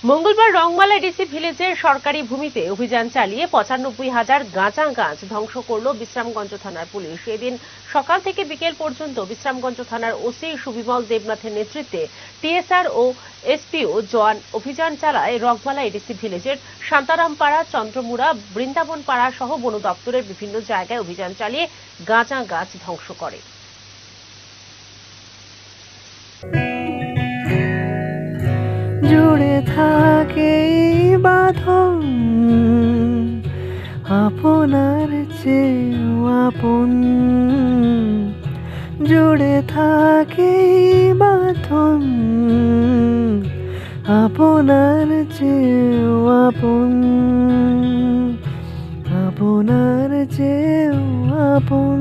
মঙ্গলবার রংমালা এডিসি ভিলেজের সরকারি ভূমিতে অভিযান চালিয়ে ৯৫,০০০ গাঁজা গাছ ধ্বংস করল বিশ্রামগঞ্জ থানার পুলিশ। এদিন সকাল থেকে বিকেল পর্যন্ত বিশ্রামগঞ্জ থানার ওসি সুবিমল দেবনাথের নেতৃত্বে টিএসআর ও এসপিও জওয়ান অভিযান চালায় রংমালা এডিসি ভিলেজের শান্তারামপাড়া, চন্দ্রমুড়া, বৃন্দাবন পাড়া সহ বন দপ্তরের বিভিন্ন জায়গায় অভিযান চালিয়ে গাঁজা গাছ ধ্বংস করে। জুড়ে থাকে বাঁধন আপনার চেয়েও আপন, জুড়ে থাকে বাঁধন আপনার চেয়েও আপন, আপনার চেয়েও আপন।